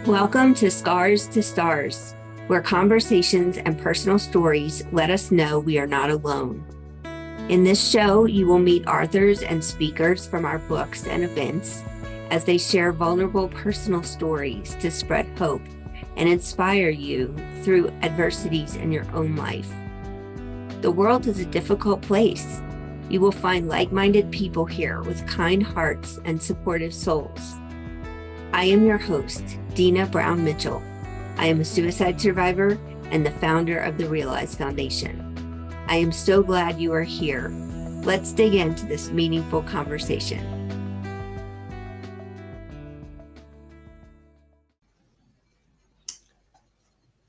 Welcome to Scars to Stars, where conversations and personal stories let us know we are not alone. In this show, you will meet authors and speakers from our books and events as they share vulnerable personal stories to spread hope and inspire you through adversities in your own life. The world is a difficult place. You will find like-minded people here with kind hearts and supportive souls. I am your host, Dina Brown Mitchell. I am a suicide survivor and the founder of the Realize Foundation. I am so glad you are here. Let's dig into this meaningful conversation.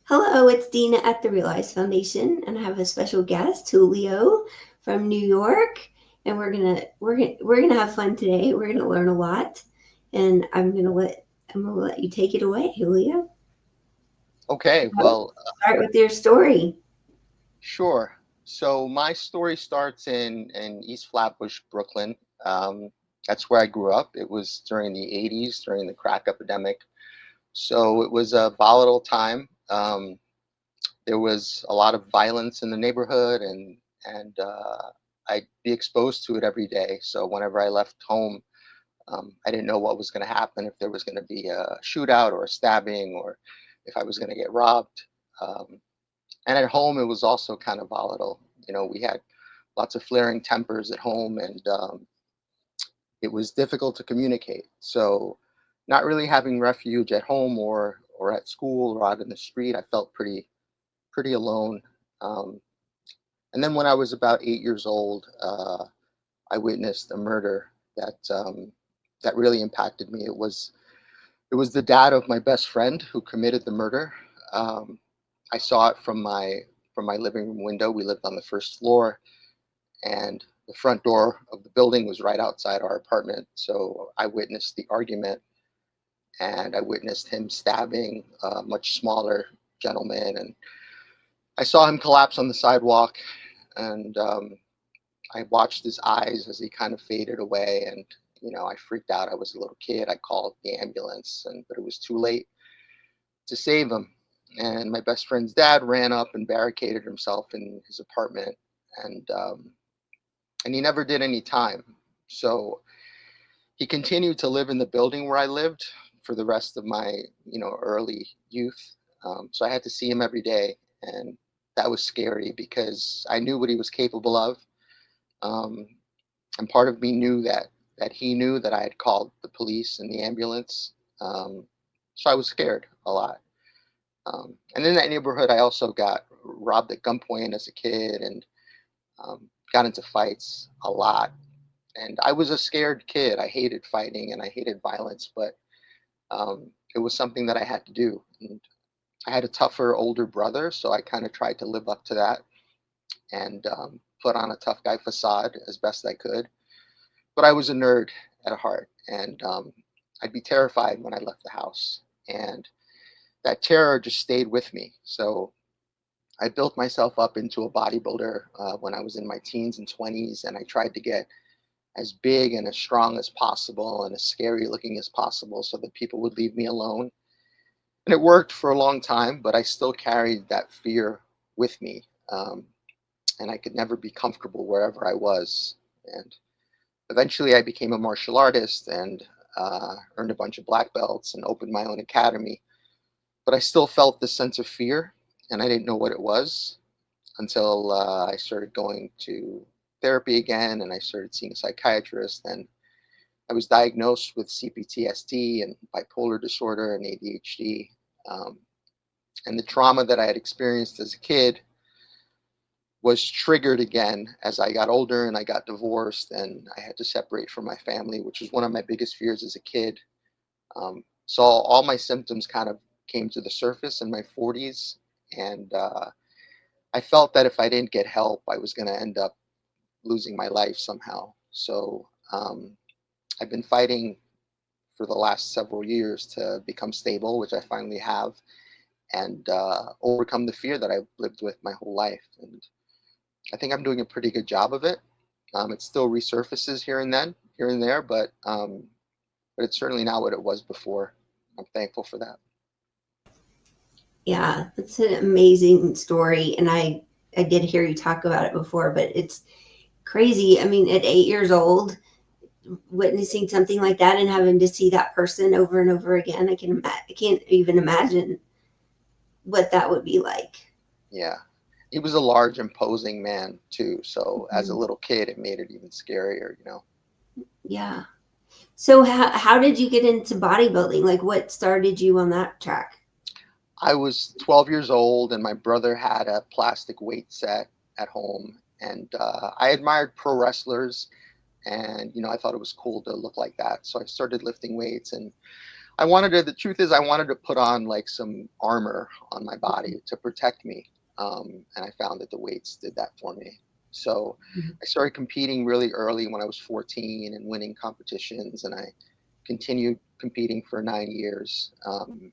Hello, it's Dina at the Realize Foundation, and I have a special guest, Julio from New York, and we're gonna have fun today. We're gonna learn a lot, and I'm gonna let you take it away, Julio. Okay, well, Start with your story. sure. So my story starts in East Flatbush, Brooklyn. That's where I grew up. It was during the 80s, during the crack epidemic. So it was a volatile time. There was a lot of violence in the neighborhood, and I'd be exposed to it every day. So whenever I left home, I didn't know what was going to happen, if there was going to be a shootout or a stabbing, or if I was going to get robbed. Um, And at home, it was also kind of volatile. You know, we had lots of flaring tempers at home, and it was difficult to communicate. So, not really having refuge at home or at school or out in the street, I felt pretty alone. Um, and then when I was about 8 years old, I witnessed a murder that really impacted me. It was the dad of my best friend who committed the murder. Um, I saw it from my living room window. We lived on the first floor, and the front door of the building was right outside our apartment. So I witnessed the argument, and I witnessed him stabbing a much smaller gentleman, and I saw him collapse on the sidewalk, and I watched his eyes as he kind of faded away, and I freaked out. I was a little kid. I called the ambulance, but it was too late to save him. And my best friend's dad ran up and barricaded himself in his apartment, and and he never did any time. So he continued to live in the building where I lived for the rest of my early youth. So I had to see him every day, and that was scary because I knew what he was capable of, um, and part of me knew that he knew that I had called the police and the ambulance. So I was scared a lot. And in that neighborhood, I also got robbed at gunpoint as a kid, and got into fights a lot. And I was a scared kid. I hated fighting and I hated violence, but it was something that I had to do. And I had a tougher older brother, so I kind of tried to live up to that and put on a tough guy facade as best I could. But I was a nerd at heart, and I'd be terrified when I left the house. And that terror just stayed with me. So I built myself up into a bodybuilder when I was in my teens and 20s, and I tried to get as big and as strong as possible and as scary looking as possible so that people would leave me alone. And it worked for a long time, but I still carried that fear with me. Um, and I could never be comfortable wherever I was. And eventually I became a martial artist and earned a bunch of black belts and opened my own academy. But I still felt this sense of fear, and I didn't know what it was until I started going to therapy again, and I started seeing a psychiatrist, and I was diagnosed with CPTSD and bipolar disorder and ADHD. Um, and the trauma that I had experienced as a kid was triggered again as I got older and I got divorced and I had to separate from my family, which was one of my biggest fears as a kid. So all my symptoms kind of came to the surface in my 40s, and I felt that if I didn't get help, I was going to end up losing my life somehow. So I've been fighting for the last several years to become stable, which I finally have, and overcome the fear that I've lived with my whole life. And I think I'm doing a pretty good job of it. It still resurfaces here and there, but it's certainly not what it was before. I'm thankful for that. Yeah, that's an amazing story. And I did hear you talk about it before, but it's crazy. I mean, at 8 years old, witnessing something like that and having to see that person over and over again, I can't even imagine what that would be like. Yeah. He was a large, imposing man too. So as a Mhm. little kid, it made it even scarier, you know. Yeah. So how did you get into bodybuilding? Like what started you on that track? I was 12 years old, and my brother had a plastic weight set at home, and I admired pro wrestlers, and I thought it was cool to look like that. So I started lifting weights, and I wanted to. The truth is, I wanted to put on like some armor on my body to protect me, and I found that the weights did that for me. So Mhm. I started competing really early when I was 14 and winning competitions, and I continued competing for 9 years.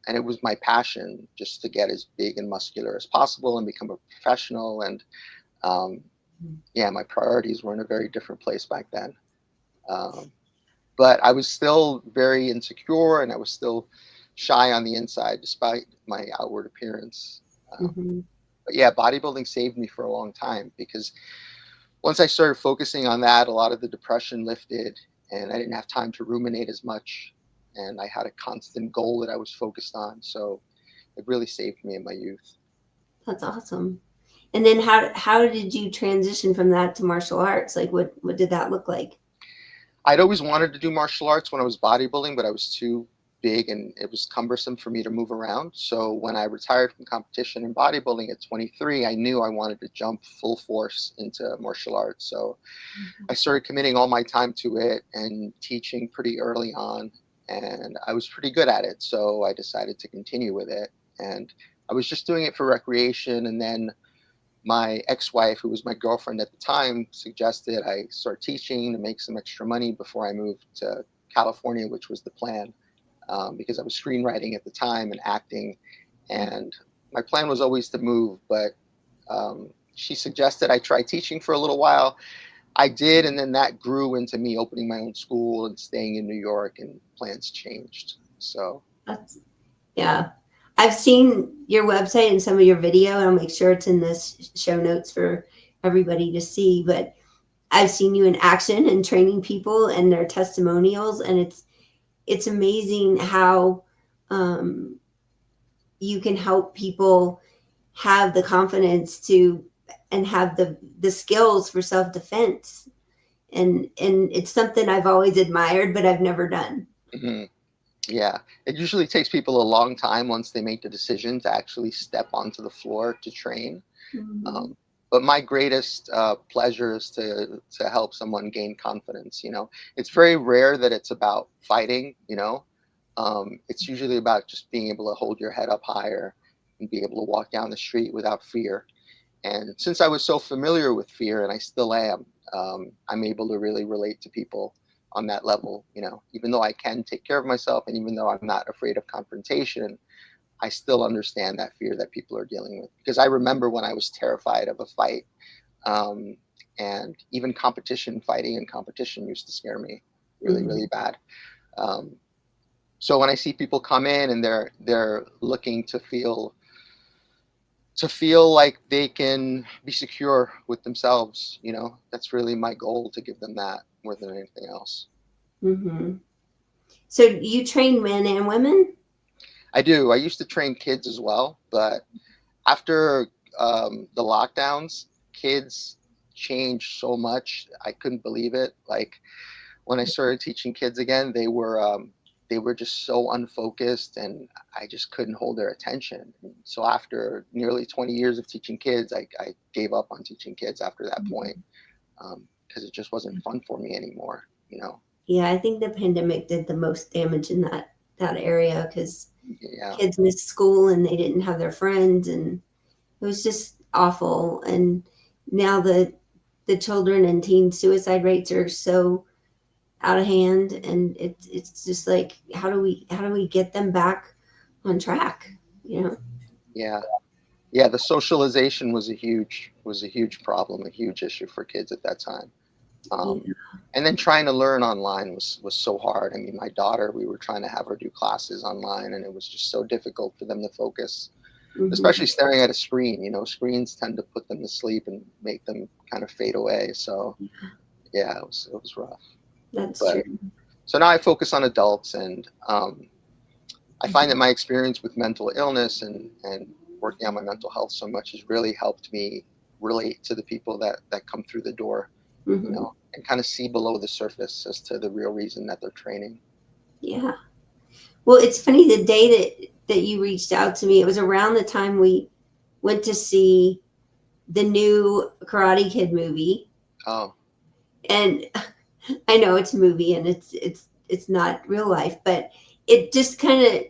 And it was my passion just to get as big and muscular as possible and become a professional. And um, yeah, my priorities were in a very different place back then. Um, but I was still very insecure, and I was still shy on the inside despite my outward appearance. Mhm. But yeah, bodybuilding saved me for a long time because once I started focusing on that, a lot of the depression lifted, and I didn't have time to ruminate as much. And I had a constant goal that I was focused on. So it really saved me in my youth. That's awesome. And then how did you transition from that to martial arts? Like what did that look like? I'd always wanted to do martial arts when I was bodybuilding, but I was too big and it was cumbersome for me to move around. So when I retired from competition in bodybuilding at 23, I knew I wanted to jump full force into martial arts. So I started committing all my time to it and teaching pretty early on. And I was pretty good at it. So I decided to continue with it. And I was just doing it for recreation. And then my ex-wife, who was my girlfriend at the time, suggested I start teaching to make some extra money before I moved to California, which was the plan, because I was screenwriting at the time and acting, and my plan was always to move. But she suggested I try teaching for a little while. I did, and then that grew into me opening my own school and staying in New York, and plans changed. So That's Yeah. I've seen your website and some of your video, and I'll make sure it's in this show notes for everybody to see. But I've seen you in action and training people and their testimonials, and it's amazing how um, you can help people have the confidence to and have the skills for self defense. And it's something I've always admired, but I've never done. mhm. Yeah, it usually takes people a long time once they make the decision to actually step onto the floor to train. Mhm. Um, but my greatest pleasure is to help someone gain confidence. It's very rare that it's about fighting. It's usually about just being able to hold your head up higher and be able to walk down the street without fear. And since I was so familiar with fear, and I still am, I'm able to really relate to people on that level. Even though I can take care of myself, and even though I'm not afraid of confrontation, I still understand that fear that people are dealing with. Because I remember when I was terrified of a fight, um, and even fighting and competition used to scare me really, really Mhm. bad. Um, so when I see people come in and they're looking to feel like they can be secure with themselves, that's really my goal, to give them that more than anything else. Mhm. So you train men and women? I do. I used to train kids as well, but after the lockdowns, kids changed so much. I couldn't believe it. Like when I started teaching kids again, they were just so unfocused, and I just couldn't hold their attention. So after nearly 20 years of teaching kids, I gave up on teaching kids after that point, because it just wasn't fun for me anymore. Yeah, I think the pandemic did the most damage in that area because Yeah, kids missed school and they didn't have their friends, and it was just awful. And now the children and teen suicide rates are so out of hand, and it's just like how do we get them back on track? You know? yeah, yeah. The socialization was a huge problem, a huge issue for kids at that time. Yeah. And then trying to learn online was so hard. I mean, my daughter, we were trying to have her do classes online, and it was just so difficult for them to focus. especially staring at a screen. You know, screens tend to put them to sleep and make them kind of fade away. So yeah, it was rough. That's But true. so now I focus on adults, and I find that my experience with mental illness and working on my mental health so much has really helped me relate to the people that come through the door, you know, and kind of see below the surface as to the real reason that they're training. Yeah. Well, it's funny, the day that you reached out to me, it was around the time we went to see the new Karate Kid movie. Oh. And I know it's a movie and it's not real life, but it just kind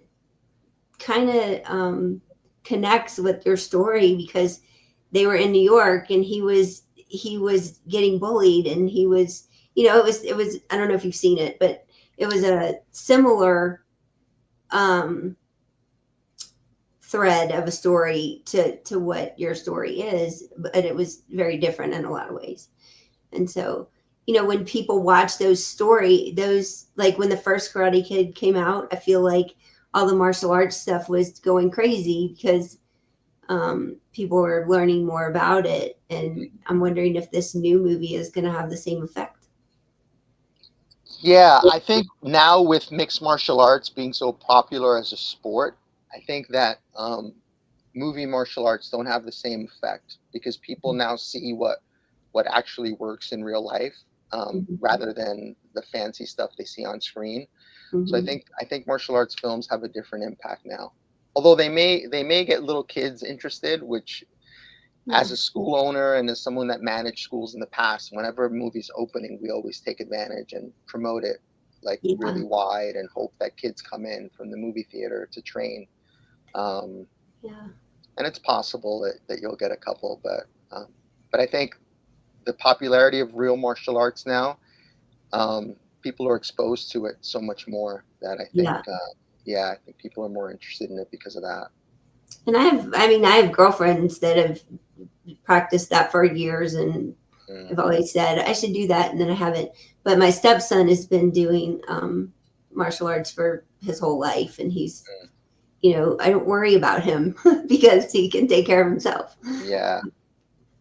of connects with your story, because they were in New York and he was getting bullied, and he was, it was, I don't know if you've seen it, but it was a similar thread of a story to what your story is, but it was very different in a lot of ways. And so, when people watch those, like when the first Karate Kid came out, I feel like all the martial arts stuff was going crazy because people were learning more about it. And I'm wondering if this new movie is going to have the same effect. Yeah, I think now with mixed martial arts being so popular as a sport, I think that movie martial arts don't have the same effect because people now see what actually works in real life, rather than the fancy stuff they see on screen. So I think martial arts films have a different impact now. Although they may get little kids interested, which as a school owner and as someone that managed schools in the past, whenever a movie's opening, we always take advantage and promote it like really wide and hope that kids come in from the movie theater to train. And it's possible that you'll get a couple, but I think the popularity of real martial arts now, people are exposed to it so much more that I think, I think people are more interested in it because of that. And I have girlfriends that have practiced that for years, and I've always said I should do that, and then I haven't. But my stepson has been doing martial arts for his whole life, and he's, I don't worry about him because he can take care of himself. Yeah.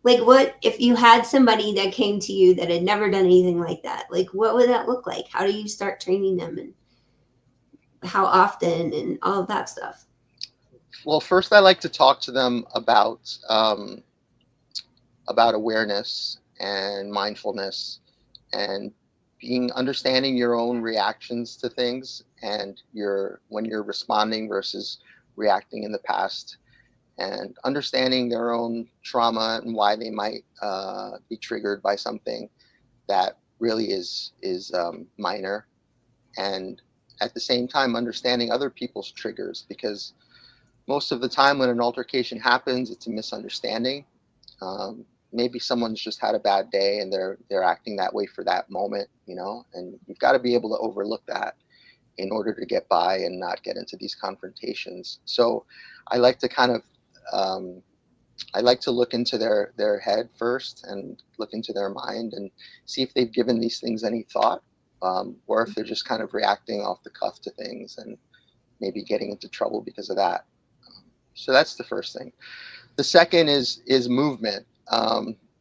Like, what if you had somebody that came to you that had never done anything like that? Like, what would that look like? How do you start training them, and how often, and all of that stuff? Well, first I like to talk to them about awareness and mindfulness and understanding your own reactions to things and when you're responding versus reacting in the past, and understanding their own trauma and why they might be triggered by something that really is minor, and at the same time understanding other people's triggers, because most of the time when an altercation happens, it's a misunderstanding. Maybe someone's just had a bad day and they're acting that way for that moment, and you've got to be able to overlook that in order to get by and not get into these confrontations. So I like to kind of I like to look into their head first and look into their mind and see if they've given these things any thought, or if they're just kind of reacting off the cuff to things and maybe getting into trouble because of that. So that's the first thing. The second is movement.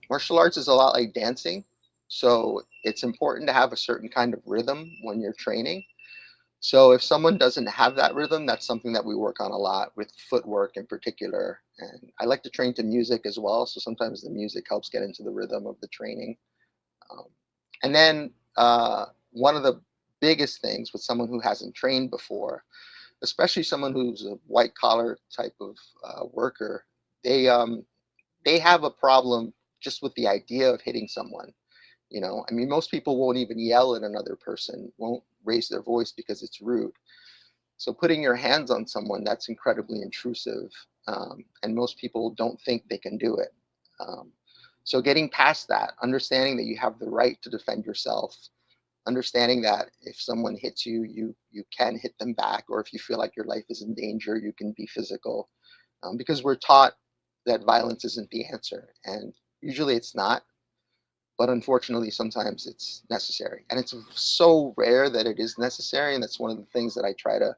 Martial arts is a lot like dancing, so it's important to have a certain kind of rhythm when you're training. So if someone doesn't have that rhythm, that's something that we work on a lot with footwork in particular. And I like to train to music as well, so sometimes the music helps get into the rhythm of the training. And then one of the biggest things with someone who hasn't trained before, especially someone who's a white collar type of worker, they have a problem just with the idea of hitting someone. I mean, most people won't even yell at another person, won't raise their voice because it's rude. So putting your hands on someone, that's incredibly intrusive, and most people don't think they can do it. So getting past that, understanding that you have the right to defend yourself, understanding that if someone hits you, you can hit them back, or if you feel like your life is in danger, you can be physical, because we're taught that violence isn't the answer, and usually it's not. But unfortunately, sometimes it's necessary. And it's so rare that it is necessary. And that's one of the things that I try to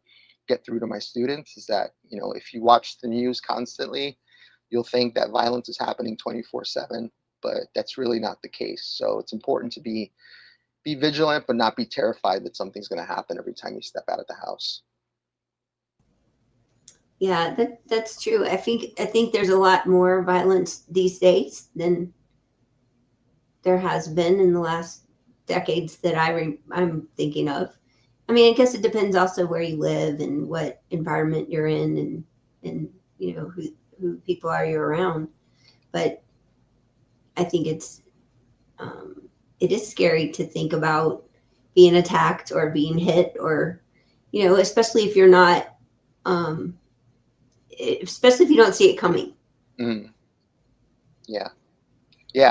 get through to my students is that, if you watch the news constantly, you'll think that violence is happening 24/7, but that's really not the case. So it's important to be vigilant, but not be terrified that something's going to happen every time you step out of the house. Yeah, that's true. I think there's a lot more violence these days than there has been in the last decades that I'm thinking of. I mean, I guess it depends also where you live and what environment you're in, and who people are you around. But I think it is scary to think about being attacked or being hit, or especially if you're not, especially if you don't see it coming. Mm. Yeah.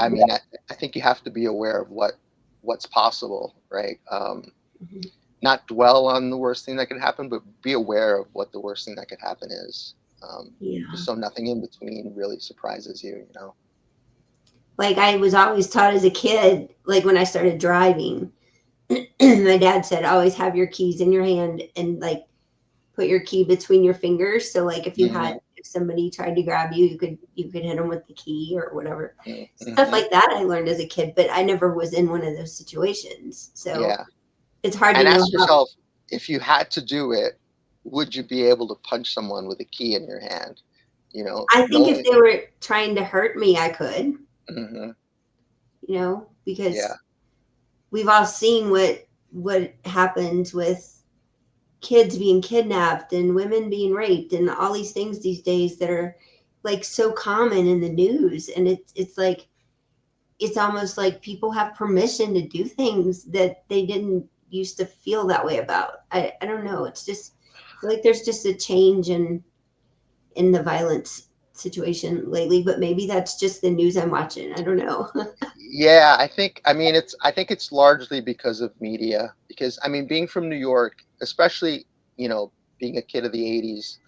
I mean, I think you have to be aware of what's possible, right? Mm-hmm. Not dwell on the worst thing that could happen, but be aware of what the worst thing that could happen is. Yeah. Just so nothing in between really surprises you, Like I was always taught as a kid, like when I started driving, my dad said, always have your keys in your hand and like put your key between your fingers. So like Mm-hmm. if somebody tried to grab you, you could hit them with the key or whatever. Mm-hmm. Stuff like that I learned as a kid, but I never was in one of those situations. So Yeah. it's hard And to know ask yourself, if you had to do it, would you be able to punch someone with a key in your hand? I think if Knowing. they were trying to hurt me, I could, Mm-hmm. because Yeah. we've all seen what happens with kids being kidnapped and women being raped and all these things these days that are like so common in the news. And it's like, it's almost like people have permission to do things that they didn't used to feel that way about. I don't know. It's just like there's just a change in the violence situation lately, but maybe that's just the news I'm watching. I don't know. Yeah, I think it's largely because of media. Because being from New York, especially, being a kid of the 80s,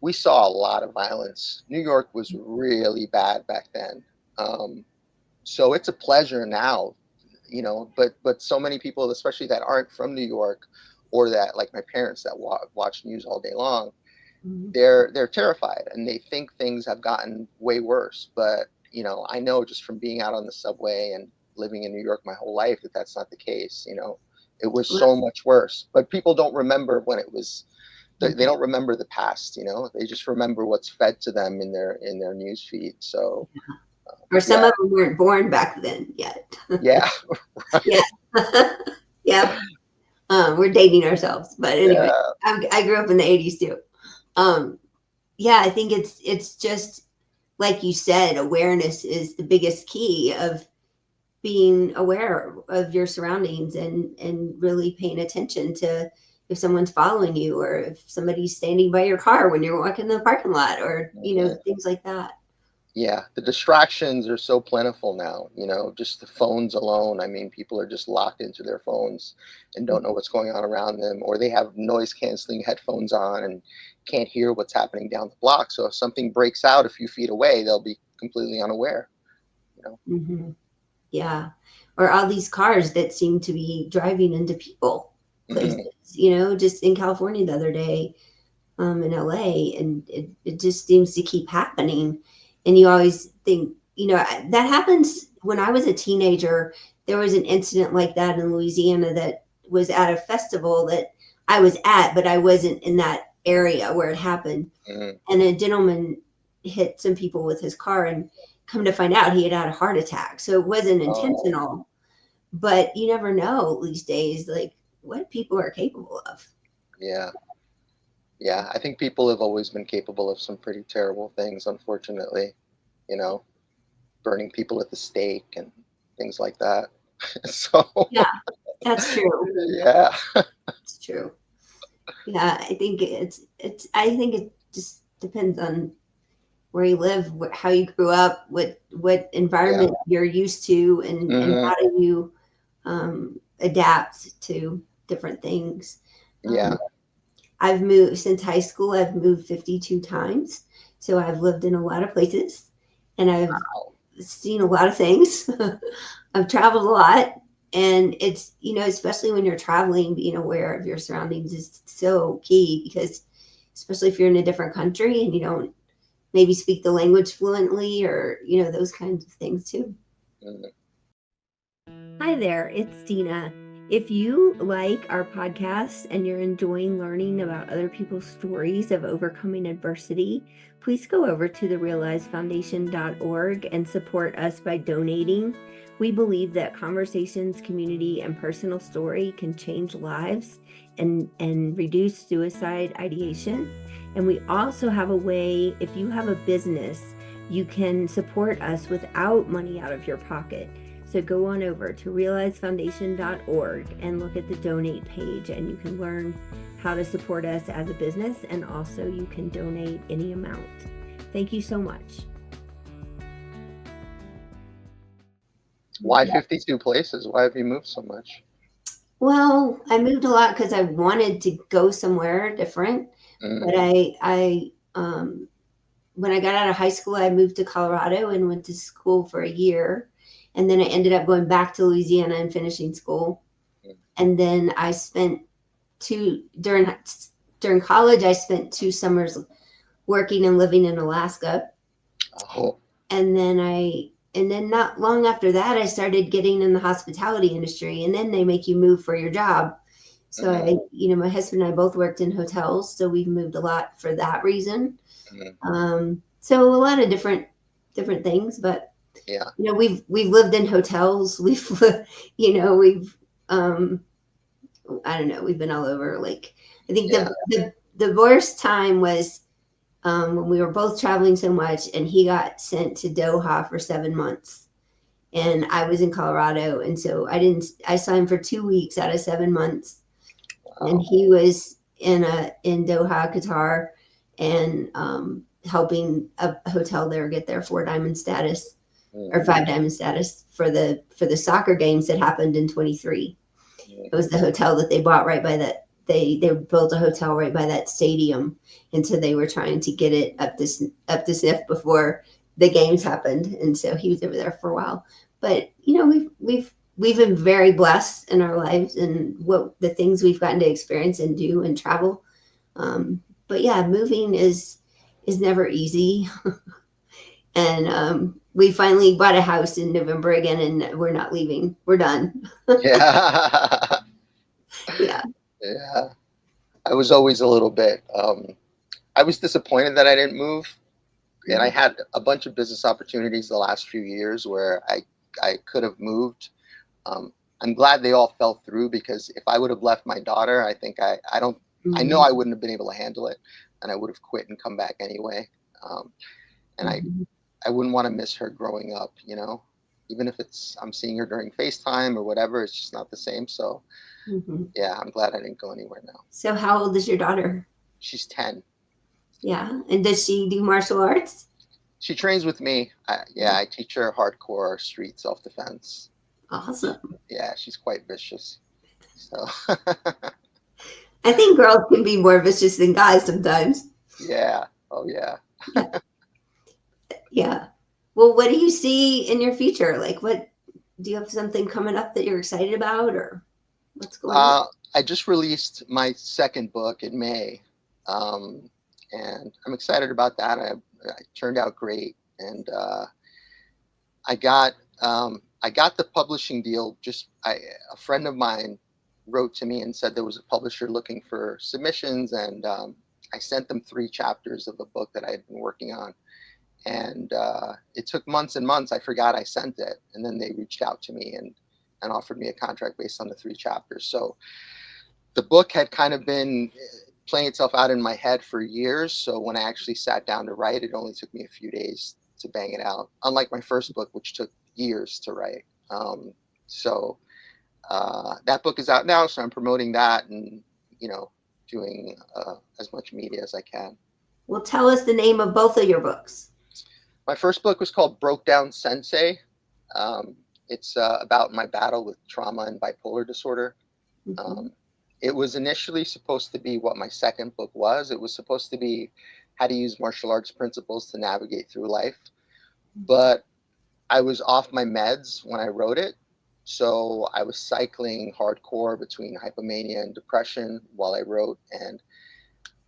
we saw a lot of violence. New York was really bad back then. So it's a pleasure now, but so many people, especially that aren't from New York, or that like my parents that watch news all day long, Mhm. they're terrified and they think things have gotten way worse. But I know just from being out on the subway and living in New York my whole life that that's not the case. It was so much worse. But people don't remember when it was. They don't remember the past. They just remember what's fed to them in their news feed. So Or some yeah, of them weren't born back then yet. yeah, Yeah. Yeah. We're dating ourselves, but anyway, yeah, I grew up in the 80s too. Um, yeah, I think it's just like you said, awareness is the biggest key of being aware of your surroundings and really paying attention to if someone's following you or if somebody's standing by your car when you're walking in the parking lot, or mhm. things like that. Yeah. The distractions are so plentiful now. Just the phones alone. People are just locked into their phones and don't know what's going on around them, or they have noise canceling headphones on and can't hear what's happening down the block. So if something breaks out a few feet away, they'll be completely unaware. Hmm. Yeah. Or all these cars that seem to be driving into people places, Hmm. just in California the other day, in LA, and it just seems to keep happening. And you always think, that happens. When I was a teenager, there was an incident like that in Louisiana that was at a festival that I was at, but I wasn't in that area where it happened. Hmm. And a gentleman hit some people with his car, and come to find out he had a heart attack. So it wasn't Oh, intentional, but you never know these days, like what people are capable of. yeah. Yeah. I think people have always been capable of some pretty terrible things, unfortunately, you know, burning people at the stake and things like that. So, Yeah, that's true. yeah. It's true. Yeah, I think I think it just depends on where you live, how you grew up, what Yeah. environment you're used to, and Hmm. how do you adapt to different things. Um, Yeah. I've moved since high school. I've moved 52 times, so I've lived in a lot of places, and I've seen a lot of things. I've traveled a lot, And it's, especially when you're traveling, being aware of your surroundings is so key, because especially if you're in a different country and you don't maybe speak the language fluently, or, those kinds of things too. Hi there, it's Dina. If you like our podcast and you're enjoying learning about other people's stories of overcoming adversity, please go over to therealizefoundation.org and support us by donating. We believe that conversations, community, and personal story can change lives and reduce suicide ideation. And we also have a way, if you have a business, you can support us without money out of your pocket. So go on over to realizefoundation.org and look at the donate page, and you can learn how to support us as a business, and also you can donate any amount. Thank you so much. Why 52 places? Why have you moved so much? Well, I moved a lot because I wanted to go somewhere different. But when I got out of high school, I moved to Colorado and went to school for a year. And then I ended up going back to Louisiana and finishing school. And then I spent during college, I spent 2 summers working and living in Alaska. Oh. And then not long after that, I started getting in the hospitality industry, and then they make you move for your job. So my husband and I both worked in hotels, so we've moved a lot for that reason. So a lot of different things, but yeah, we've lived in hotels. We've I don't know, we've been all over. Like, I think the worst time was when we were both traveling so much, and he got sent to Doha for 7 months, and I was in Colorado, and so I saw him for 2 weeks out of 7 months. Wow. And he was in Doha, Qatar, and helping a hotel there get their 4 diamond status or 5 diamond status for the soccer games that happened in 23. It was the hotel that they bought right by that. They built a hotel right by that stadium, and so they were trying to get it up to sniff before the games happened. And so he was over there for a while. But we've been very blessed in our lives, and what the things we've gotten to experience and do and travel. But yeah, moving is never easy. And we finally bought a house in November again, and we're not leaving. We're done. Yeah. Yeah. Yeah. I was always a little bit, I was disappointed that I didn't move. And I had a bunch of business opportunities the last few years where I could have moved. I'm glad they all fell through, because if I would have left my daughter, I think I know I wouldn't have been able to handle it, and I would have quit and come back anyway. And I wouldn't want to miss her growing up, even if I'm seeing her during FaceTime or whatever, it's just not the same. So yeah, I'm glad I didn't go anywhere now. So how old is your daughter? She's 10. Yeah. And does she do martial arts? She trains with me. I teach her hardcore street self-defense. Awesome. Yeah, she's quite vicious. So I think girls can be more vicious than guys sometimes. Yeah. Oh yeah. Yeah. Well, what do you see in your future? Like, what do you have something coming up that you're excited about, or what's going on? I just released my second book in May, and I'm excited about that. It turned out great, and I got the publishing deal. A friend of mine wrote to me and said there was a publisher looking for submissions, and I sent them 3 chapters of a book that I had been working on. And it took months and months. I forgot I sent it. And then they reached out to me and offered me a contract based on the 3 chapters. So the book had kind of been playing itself out in my head for years. So when I actually sat down to write, it only took me a few days to bang it out. Unlike my first book, which took years to write. So that book is out now. So I'm promoting that and, doing as much media as I can. Well, tell us the name of both of your books. My first book was called Brokedown Sensei. It's about my battle with trauma and bipolar disorder. It was initially supposed to be what my second book was. It was supposed to be how to use martial arts principles to navigate through life. But I was off my meds when I wrote it. So I was cycling hardcore between hypomania and depression while I wrote, and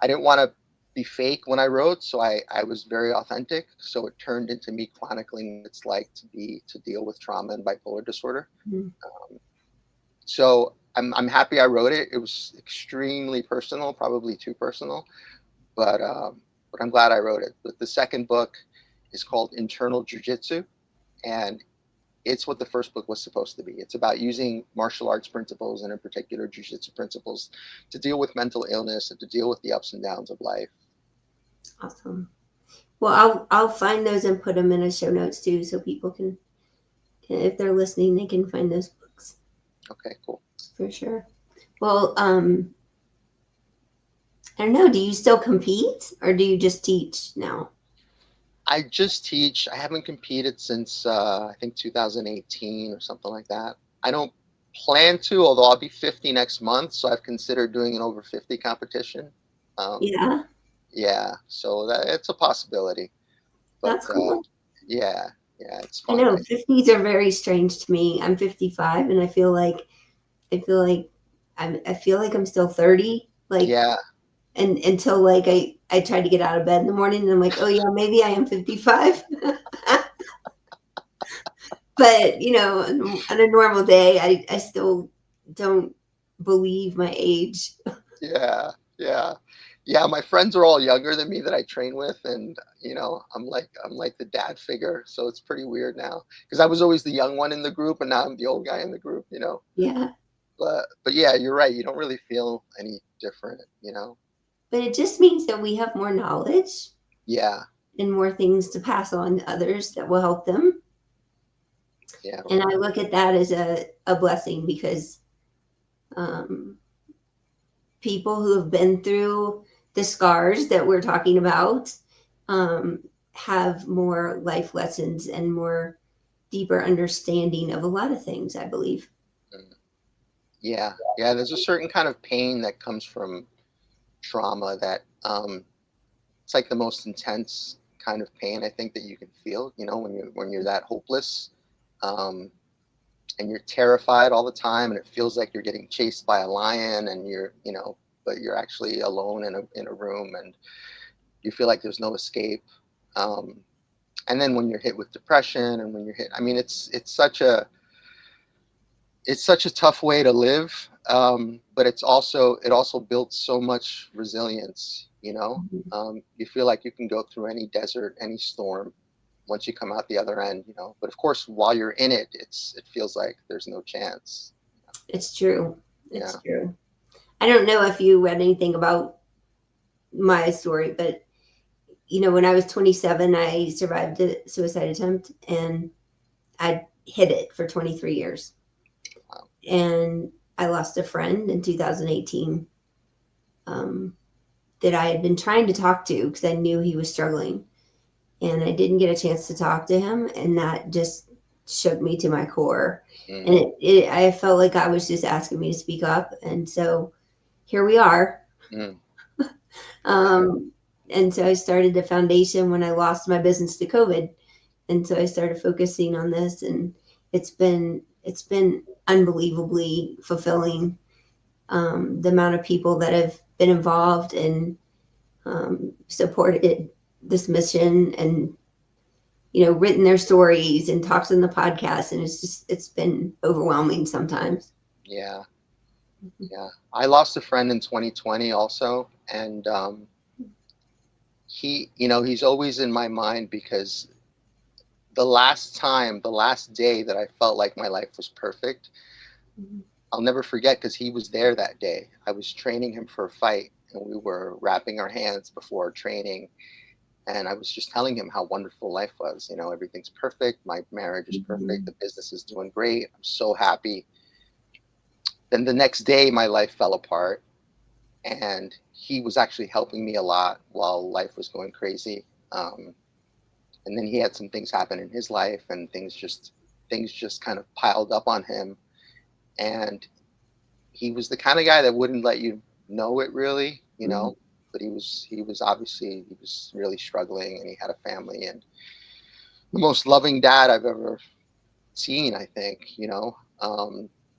I didn't want to be fake when I wrote, so I was very authentic. So it turned into me chronicling what it's like to deal with trauma and bipolar disorder. Mhm. So I'm happy I wrote it. It was extremely personal, probably too personal, but I'm glad I wrote it. But the second book is called Internal Jiu Jitsu, and it's what the first book was supposed to be. It's about using martial arts principles, and in particular Jiu Jitsu principles, to deal with mental illness and to deal with the ups and downs of life. Awesome. Well, I'll find those and put them in a show notes too, so people can, if they're listening, they can find those books. Okay, cool. For sure. Well, I don't know. Do you still compete, or do you just teach now? I just teach. I haven't competed since I think 2018 or something like that. I don't plan to, although I'll be 50 next month, so I've considered doing an over 50 competition. Yeah, Yeah, so it's a possibility. But that's cool. yeah, yeah, it's I fun. know 50s are very strange to me. I'm 55, and I feel like I feel like I'm still 30. Like, Yeah, and until like I try to get out of bed in the morning, and I'm like, oh yeah, maybe I am 55. But on a normal day, I still don't believe my age. yeah, yeah, yeah. My friends are all younger than me that I train with, and I'm like the dad figure, so it's pretty weird now because I was always the young one in the group, and now I'm the old guy in the group. Yeah, But yeah, you're right. You don't really feel any different. but it just means that we have more knowledge Yeah, and more things to pass on to others that will help them. yeah, And I look at that as a blessing because um, people who have been through the scars that we're talking about um, have more life lessons and more deeper understanding of a lot of things, I believe. mm, yeah, yeah. There's a certain kind of pain that comes from trauma that it's like the most intense kind of pain I think that you can feel. When you're that hopeless. Um, and you're terrified all the time, and it feels like you're getting chased by a lion, and but you're actually alone in a room, and you feel like there's no escape. um, and then when you're hit with depression, and when you're hit, I mean, it's such a tough way to live. But it also builds so much resilience. You feel like you can go through any desert, any storm, once you come out the other end. But of course, while you're in it, it feels like there's no chance. It's true. Yeah. It's true. I don't know if you read anything about my story, but when I was 27, I survived a suicide attempt, and I hid it for 23 years. Wow. And I lost a friend in 2018 that I had been trying to talk to because I knew he was struggling. And I didn't get a chance to talk to him. And that just shook me to my core. Mm, And I felt like God was just asking me to speak up. And so here we are. mm, yeah. And so I started the foundation when I lost my business to COVID. And so I started focusing on this, and it's been unbelievably fulfilling. The amount of people that have been involved and supported this mission, and written their stories and talked on the podcast, and it's been overwhelming sometimes. Yeah. Yeah. I lost a friend in 2020 also, and he's always in my mind because the last day that I felt like my life was perfect, Mhm. I'll never forget because he was there that day. I was training him for a fight, and we were wrapping our hands before training. And I was just telling him how wonderful life was. Everything's perfect. My marriage is perfect. Mhm. The business is doing great. I'm so happy. Then the next day, my life fell apart. And he was actually helping me a lot while life was going crazy. And then he had some things happen in his life, and things just kind of piled up on him. And he was the kind of guy that wouldn't let you know it really. Mhm. But he was really struggling, and he had a family, and the most loving dad I've ever teen, I think,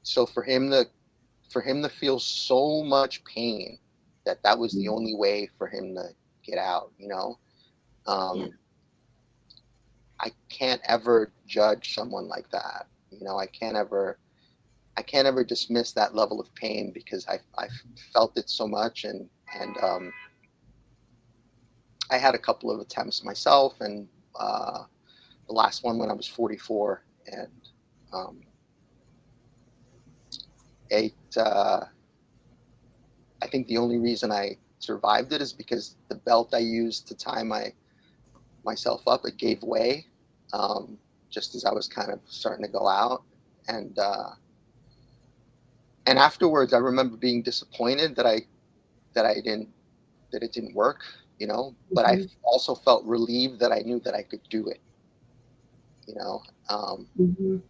so for him to feel so much pain that was the only way for him to get out, Yeah. I can't ever judge someone like that. I can't ever dismiss that level of pain because I felt it so much, and I had a couple of attempts myself, and the last one when I was 44, and um, it I think the only reason I survived it is because the belt I used to tie myself up, it gave way, just as I was kind of starting to go out, and and afterwards I remember being disappointed that it didn't work, but I Mhm. also felt relieved that I knew that I could do it, you know. Um, Mhm.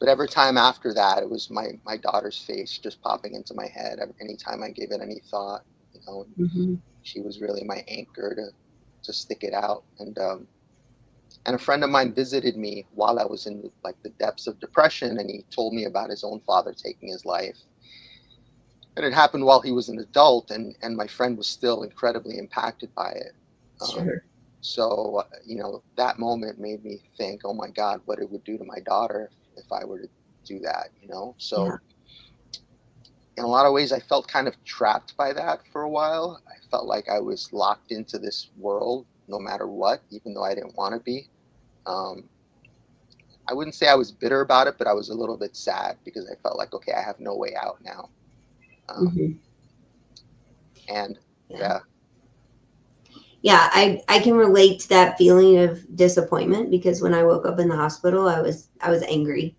but every time after that, it was my daughter's face just popping into my head. Anytime I gave it any thought, Mhm. she was really my anchor to stick it out. And a friend of mine visited me while I was in like the depths of depression, and he told me about his own father taking his life. And it happened while he was an adult, and my friend was still incredibly impacted by it. Um, Sure. so, that moment made me think, oh my God, what it would do to my daughter if I were to do that. Yeah. So, in a lot of ways, I felt kind of trapped by that for a while. I felt like I was locked into this world no matter what, even though I didn't want to be. Um, I wouldn't say I was bitter about it, but I was a little bit sad because I felt like, okay, I have no way out now. Um, Mhm. and Yeah. yeah. Yeah, I can relate to that feeling of disappointment because when I woke up in the hospital, I was angry.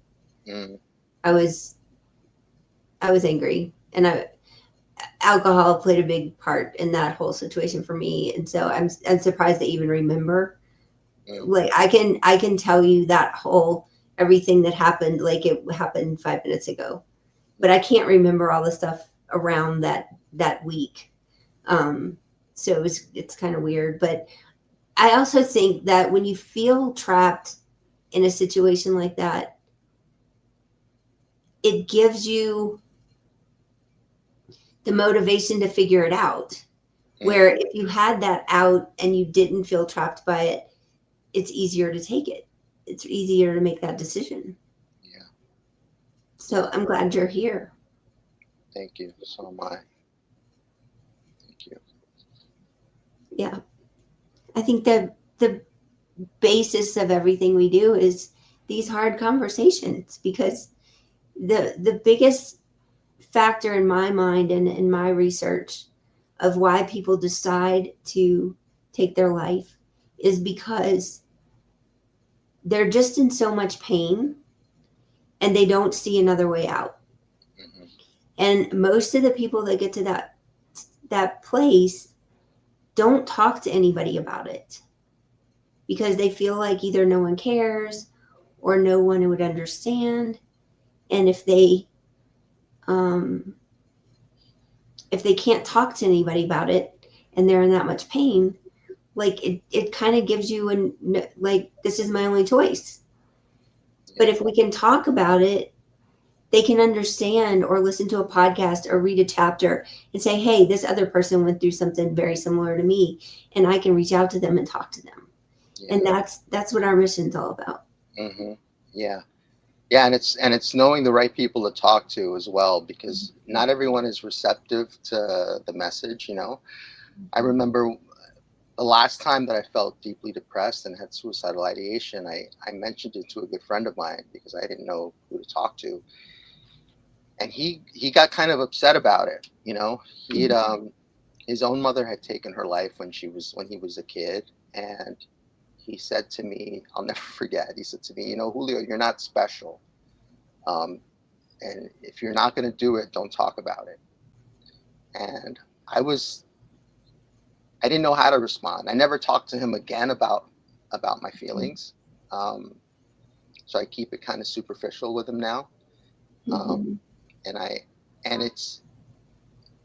Mm, I was I was angry, and alcohol played a big part in that whole situation for me. And so I'm surprised to even remember. mm, Like I can tell you that whole everything that happened like it happened 5 minutes ago, but I can't remember all the stuff around that week. Um, so it's kind of weird, but I also think that when you feel trapped in a situation like that, it gives you the motivation to figure it out. mm, Where if you had that out and you didn't feel trapped by it, it's easier to take it. It's easier to make that decision. yeah. So Yeah. I'm glad you're here. Thank you. So am I. Thank you. Yeah. I think that the basis of everything we do is these hard conversations because the biggest factor in my mind and in my research of why people decide to take their life is because they're just in so much pain and they don't see another way out. Hmm. And most of the people that get to that place don't talk to anybody about it because they feel like either no one cares or no one would understand. And um, if they can't talk to anybody about it and they're in that much pain, like it kind of gives you like this is my only choice. But Yeah. if we can talk about it, they can understand or listen to a podcast or read a chapter and say, hey, this other person went through something very similar to me, and I can reach out to them and talk to them. And Yeah. that's what our mission's all about. Hmm. Yeah. Yeah, and it's knowing the right people to talk to as well, because not everyone is receptive to the message. I remember the last time that I felt deeply depressed and had suicidal ideation, I mentioned it to a good friend of mine because I didn't know who to talk to. And he got kind of upset about it. He'd his own mother had taken her life when he was a kid, and he said to me, I'll never forget, he said to me, Julio, you're not special. Um, and if you're not going to do it, don't talk about it. And I was I didn't know how to respond. I never talked to him again about my feelings. Um, so I keep it kind of superficial with him now. Um, Mm-hmm. and I and it's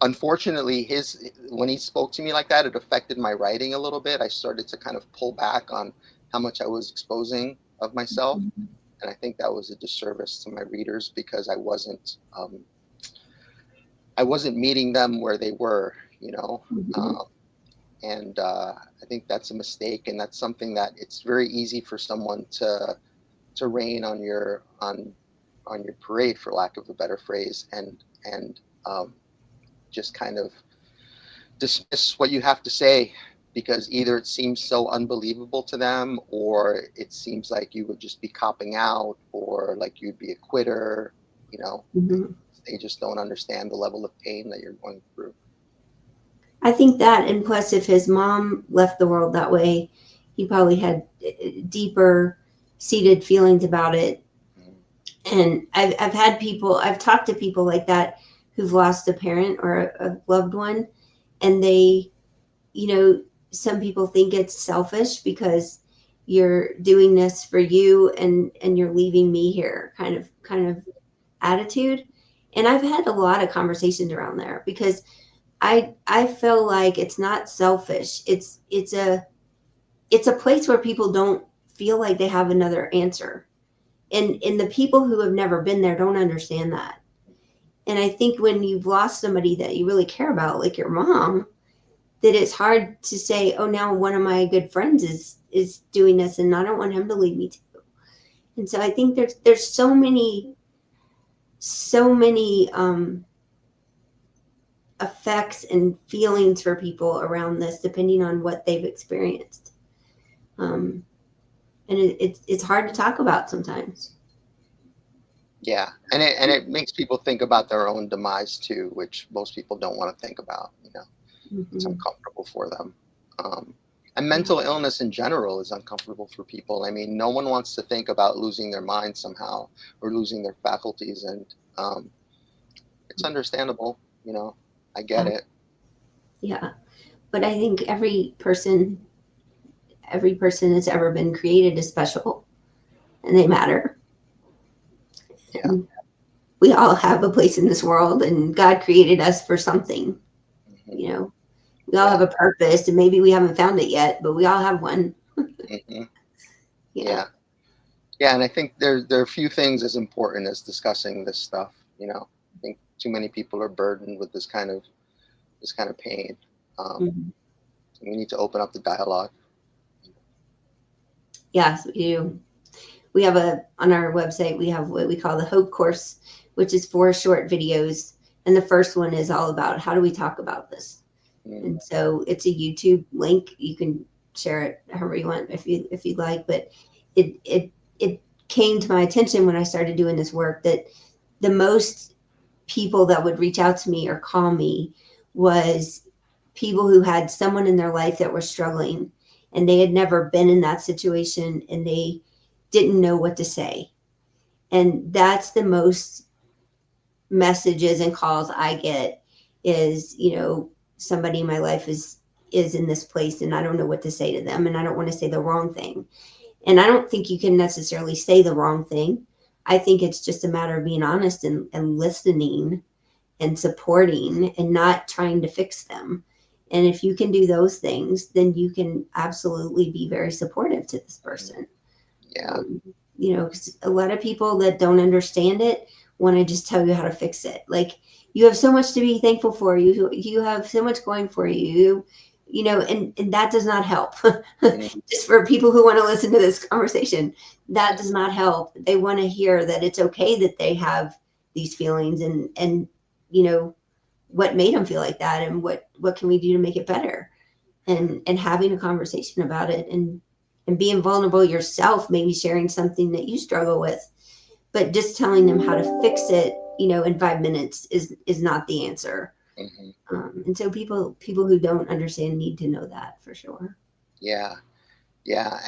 unfortunately his when he spoke to me like that, it affected my writing a little bit. I started to kind of pull back on how much I was exposing of myself. And I think that was a disservice to my readers because I wasn't meeting them where they were, you know. And I think that's a mistake, and that's something that it's very easy for someone to rain on your parade, for lack of a better phrase, and just kind of dismiss what you have to say, because either it seems so unbelievable to them, or it seems like you would just be copping out, or like you'd be a quitter, you know. They just don't understand the level of pain that you're going through. I think that, and plus if his mom left the world that way, he probably had deeper seated feelings about it. And I've talked to people like that who've lost a parent or a loved one, and they, you know, some people think it's selfish because you're doing this for you and you're leaving me here kind of attitude. And I've had a lot of conversations around there because I feel like it's not selfish. It's a place where people don't feel like they have another answer. And the people who have never been there don't understand that. And I think when you've lost somebody that you really care about, like your mom, that it's hard to say, oh, now one of my good friends is doing this and I don't want him to leave me too. And so I think there's so many effects and feelings for people around this, depending on what they've experienced. And it's hard to talk about sometimes. Yeah, and it makes people think about their own demise too, which most people don't want to think about. You know, it's uncomfortable for them. And mental illness in general is uncomfortable for people. I mean, no one wants to think about losing their mind somehow or losing their faculties, and it's understandable. You know, I get it. Yeah, but I think every person that's ever been created is special, and they matter. Yeah. And we all have a place in this world, and God created us for something. You know, we all have a purpose, and maybe we haven't found it yet, but we all have one. Yeah. And I think there are few things as important as discussing this stuff. You know, I think too many people are burdened with this kind of pain. So we need to open up the dialogue. Yes, we do. We have on our website, we have what we call the Hope Course, which is 4 short videos. And the first one is all about how do we talk about this? And so it's a YouTube link. You can share it however you want if you'd like. But it came to my attention when I started doing this work that the most people that would reach out to me or call me was people who had someone in their life that was struggling, and they had never been in that situation, and they didn't know what to say. And that's the most messages and calls I get is, you know, somebody in my life is in this place and I don't know what to say to them, and I don't want to say the wrong thing. And I don't think you can necessarily say the wrong thing. I think it's just a matter of being honest and listening and supporting and not trying to fix them. And if you can do those things, then you can absolutely be very supportive to this person. Yeah. You know, 'cause a lot of people that don't understand it want to just tell you how to fix it. Like, you have so much to be thankful for. You have so much going for you. You know, and that does not help. Just for people who want to listen to this conversation, that does not help. They want to hear that it's okay that they have these feelings, and you know what made them feel like that, and what can we do to make it better, and having a conversation about it, and being vulnerable yourself, maybe sharing something that you struggle with, but just telling them how to fix it, you know, in 5 minutes is not the answer. And so people who don't understand need to know that for sure. Yeah.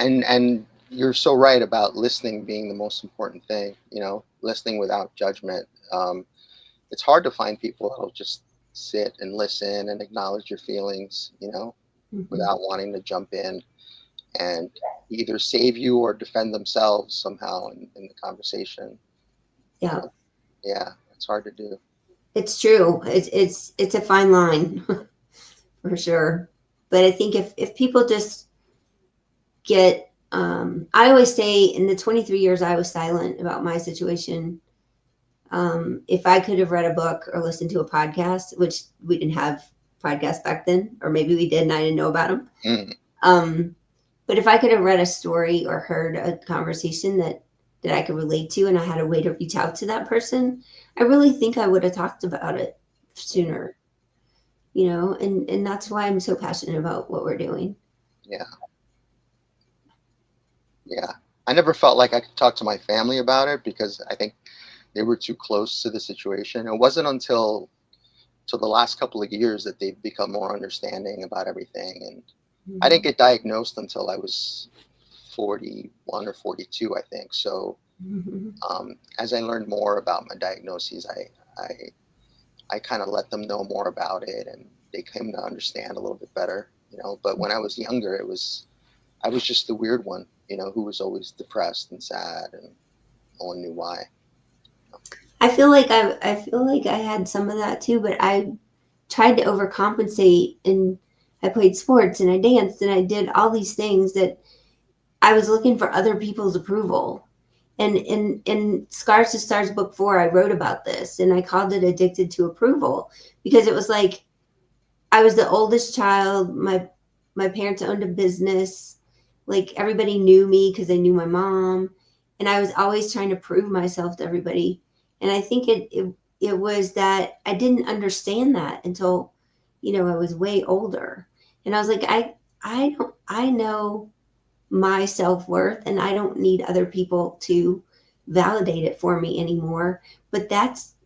And you're so right about listening being the most important thing. You know, listening without judgment. It's hard to find people that'll just sit and listen and acknowledge your feelings, you know, without wanting to jump in and either save you or defend themselves somehow in the conversation. Yeah. Yeah, it's hard to do. It's true. It's a fine line for sure. But I think if people just get I always say in the 23 years I was silent about my situation, if I could have read a book or listened to a podcast, which we didn't have podcasts back then, or maybe we did and I didn't know about them. But if I could have read a story or heard a conversation that I could relate to and I had a way to reach out to that person, I really think I would have talked about it sooner, and that's why I'm so passionate about what we're doing. Yeah. I never felt like I could talk to my family about it because I think they were too close to the situation. It wasn't until the last couple of years that they've become more understanding about everything. And I didn't get diagnosed until I was 41 or 42, I think. So as I learned more about my diagnoses, I kind of let them know more about it, and they came to understand a little bit better, But when I was younger, I was just the weird one, who was always depressed and sad, and no one knew why. I feel like I had some of that too, but I tried to overcompensate, and I played sports and I danced and I did all these things that I was looking for other people's approval. And in Scars to Stars book 4, I wrote about this and I called it Addicted to Approval, because it was like I was the oldest child. My parents owned a business. Like everybody knew me because they knew my mom. And I was always trying to prove myself to everybody. And I think it was that I didn't understand that until, I was way older. And I was like, I know my self-worth and I don't need other people to validate it for me anymore. But that's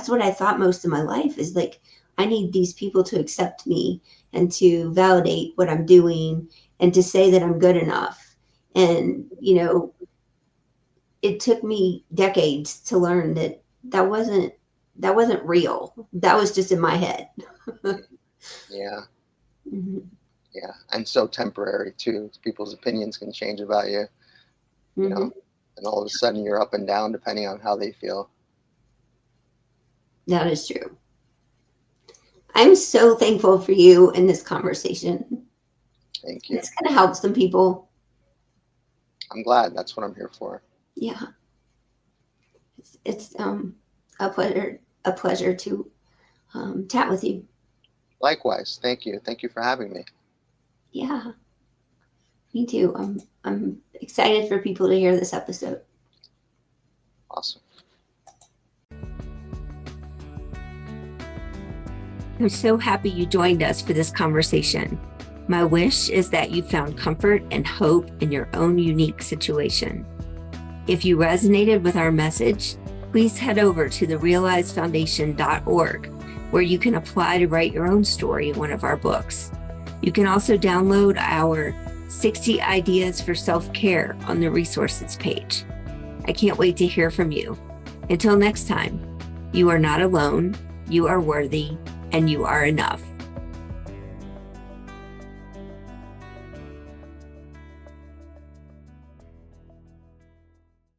what I thought most of my life, is like, I need these people to accept me and to validate what I'm doing and to say that I'm good enough. And, it took me decades to learn that wasn't real. That was just in my head. Yeah. Yeah. And so temporary too. People's opinions can change about you, and all of a sudden you're up and down depending on how they feel. That is true. I'm so thankful for you in this conversation. Thank you. It's going to help some people. I'm glad. That's what I'm here for. Yeah. It's a pleasure to chat with you. Likewise. Thank you. Thank you for having me. Yeah. Me too. I'm excited for people to hear this episode. Awesome. I'm so happy you joined us for this conversation. My wish is that you found comfort and hope in your own unique situation. If you resonated with our message, please head over to therealizefoundation.org, where you can apply to write your own story in one of our books. You can also download our 60 Ideas for Self-Care on the resources page. I can't wait to hear from you. Until next time, you are not alone, you are worthy, and you are enough.